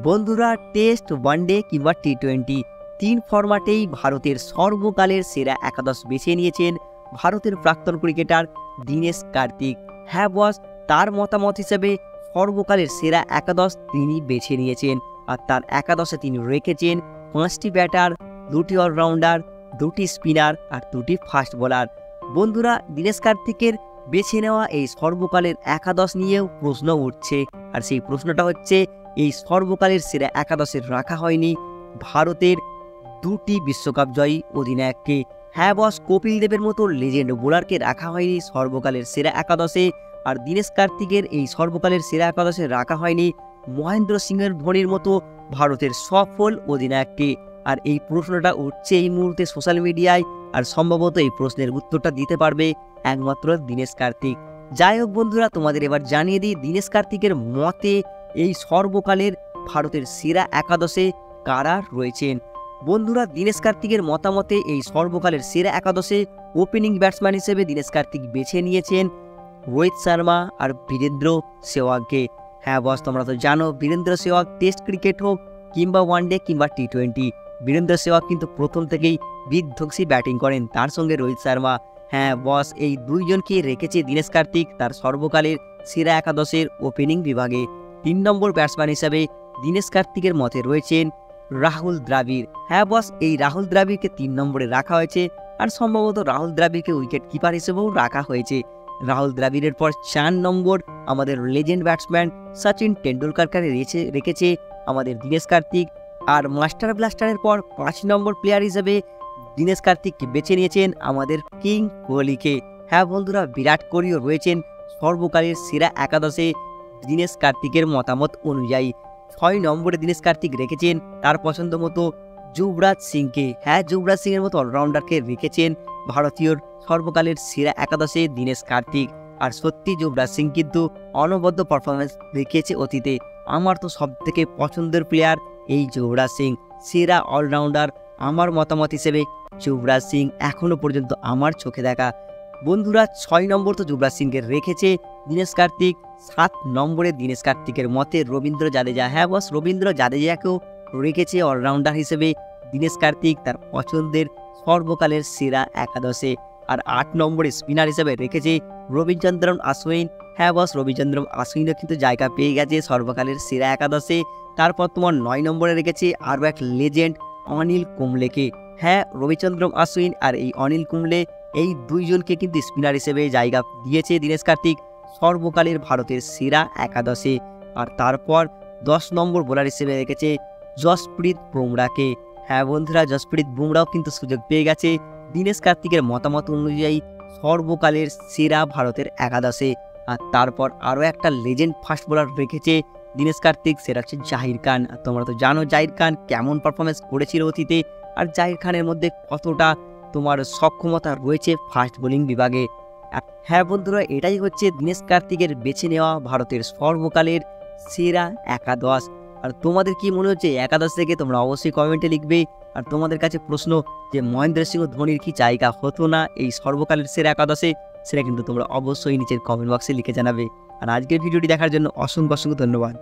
বন্ধুরা, test, one day কিংবা টি-20 তিন ফরম্যাটেই ভারতের সর্বকালের সেরা একাদশ বেছে নিয়েছেন ভারতের প্রাক্তন ক্রিকেটার দীনেশ কার্তিক। হ্যাঁ বস, তার মতামত হিসেবে সর্বকালের সেরা একাদশ তিনি বেছে নিয়েছেন। আর তার একাদশে তিনি রেখেছেন 5টি ব্যাটার, 2টি অলরাউন্ডার, 2টি স্পিনার আর 2টি ফাস্ট বোলার। বন্ধুরা, দীনেশ কার্তিকের বেছে নেওয়া এই সর্বকালের একাদশ নিয়েও প্রশ্ন উঠছে। আর সেই প্রশ্নটা হচ্ছে, এই সর্বকালের সেরা একাদশে রাখা হয়নি ভারতের 2টি বিশ্বকাপ জয়ী অধিনায়ককে। হ্যাঁ বস, কপিল দেবের মতো লেজেন্ড বোলারকে রাখা হয়নি সর্বকালের সেরা একাদশে। আর দীনেশ কার্তিকের এই সর্বকালের সেরা একাদশে রাখা হয়নি মহেন্দ্র সিং ধোনির মতো ভারতের সফল অধিনায়ককে। আর এই প্রশ্নটা উঠছে এই মুহূর্তে সোশ্যাল মিডিয়ায়, আর সম্ভবত এই প্রশ্নের উত্তরটা দিতে পারবে একমাত্র দীনেশ কার্তিক। যাই হোক বন্ধুরা, তোমাদের এবার জানিয়ে দিই দীনেশ কার্তিকের মতে এই সর্বকালের ভারতের সেরা একাদশে কারা রয়েছেন। বন্ধুরা, দীনেশ কার্তিকের মতামতে এই সর্বকালের সেরা একাদশে ওপেনিং ব্যাটসম্যান হিসেবে দীনেশ কার্তিক বেছে নিয়েছেন রোহিত শর্মা আর বীরেন্দ্র সেহওয়াগকে। হ্যাঁ বস, তোমরা তো জানো বীরেন্দ্র সেহওয়াগ টেস্ট ক্রিকেট হোক কিংবা ওয়ানডে কিংবা টি-20, বীরেন্দ্র সেহওয়াগ কিন্তু প্রথম থেকেই বিধ্বংসী ব্যাটিং করেন, তার সঙ্গে রোহিত শর্মা। হ্যাঁ বস, এই দুইজনকে রেখেছে দীনেশ কার্তিক তার সর্বকালের সেরা একাদশের ওপেনিং বিভাগে। 3 নম্বর ব্যাটসম্যান হিসাবে দীনেশ কার্তিকের মতে রয়েছেন রাহুল দ্রাবিড়। হ্যাঁ বস, এই রাহুল দ্রাবিড়কে 3 নম্বরে রাখা হয়েছে, আর সম্ভবত রাহুল দ্রাবিড়কে উইকেট কিপার হিসেবেও রাখা হয়েছে। রাহুল দ্রাবিড়ের পর 4 নম্বর আমাদের লেজেন্ড ব্যাটসম্যান সচিন টেন্ডুলকারকে রেখেছে আমাদের দীনেশ কার্তিক। আর মাস্টার ব্লাস্টারের পর 5 নম্বর প্লেয়ার হিসেবে দীনেশ কার্তিককে বেছে নিয়েছেন আমাদের কিং কোহলিকে। হ্যাঁ বন্ধুরা, বিরাট কোহলিও রয়েছেন সর্বকালের সেরা একাদশে দীনেশ কার্তিকের মতামত অনুযায়ী। 6 নম্বরে দীনেশ কার্তিক রেখেছেন তার পছন্দ মতো যুবরাজ সিংকে। হ্যাঁ, যুবরাজ সিংয়ের মতো অলরাউন্ডারকে রেখেছেন ভারতীয় সর্বকালের সেরা একাদশে দীনেশ কার্তিক। আর সত্যি যুবরাজ সিং কিন্তু অনবদ্য পারফরমেন্স দেখিয়েছে অতীতে। আমার তো সবথেকে পছন্দের প্লেয়ার এই যুবরাজ সিং, সেরা অলরাউন্ডার। আমার মতামত হিসেবে যুবরাজ সিং এখনো পর্যন্ত আমার চোখে দেখা। বন্ধুরা, 6 নম্বর তো যুবরাজ সিংকে রেখেছে দীনেশ কার্তিক। 7 নম্বরে দীনেশ কার্তিকের মতে রবীন্দ্র জাদেজা। হ্যাঁ বস, রবীন্দ্র জাদেজাকেও রেখেছে অলরাউন্ডার হিসেবে দীনেশ কার্তিক তার পছন্দের সর্বকালের সেরা একাদশে। আর 8 নম্বরে স্পিনার হিসেবে রেখেছে রবিচন্দ্রন অশ্বিন। হ্যাঁ বস, রবিচন্দ্রন অশ্বিনও কিন্তু জায়গা পেয়ে গেছে সর্বকালের সেরা একাদশে। তারপর তোমার 9 নম্বরে রেখেছে আরও এক লেজেন্ড অনিল কুম্বলেকে। হ্যাঁ, রবিচন্দ্রন অশ্বিন আর এই অনিল কুম্বলে, এই দুইজনকে কিন্তু স্পিনার হিসেবে জায়গা দিয়েছে দীনেশ কার্তিক সর্বকালের ভারতের সেরা একাদশে। আর তারপর 10 নম্বর বোলার হিসেবে রেখেছে জসপ্রীত বুমরাহকে। হ্যাঁ বন্ধুরা, জসপ্রীত বুমরাহও কিন্তু সুযোগ পেয়ে গেছে দীনেশ কার্তিকের মতামত অনুযায়ী সর্বকালের সেরা ভারতের একাদশে। আর তারপর আরও একটা লেজেন্ড ফাস্ট বোলার রেখেছে দীনেশ কার্তিক, সেটা হচ্ছে জাহির খান। আর তোমরা তো জানো জাহির খান কেমন পারফরমেন্স করেছিল অতীতে, আর জাহির খানের মধ্যে কতটা তোমার সক্ষমতা রয়েছে ফাস্ট বোলিং বিভাগে। হ্যাঁ বন্ধুরা, এটাই হচ্ছে দীনেশ কার্তিকের বেছে নেওয়া ভারতের সর্বকালের সেরা একাদশ। আর তোমাদের কি মনে হচ্ছে একাদশ থেকে, তোমরা অবশ্যই কমেন্টে লিখবে। আর তোমাদের কাছে প্রশ্ন যে মহেন্দ্র সিং ধোনির কি জায়গা হতো না এই সর্বকালের সেরা একাদশে, সেটা কিন্তু তোমরা অবশ্যই নিচের কমেন্ট বক্সে লিখে জানাবে। আর আজকের ভিডিওটি দেখার জন্য অসংখ্য ধন্যবাদ।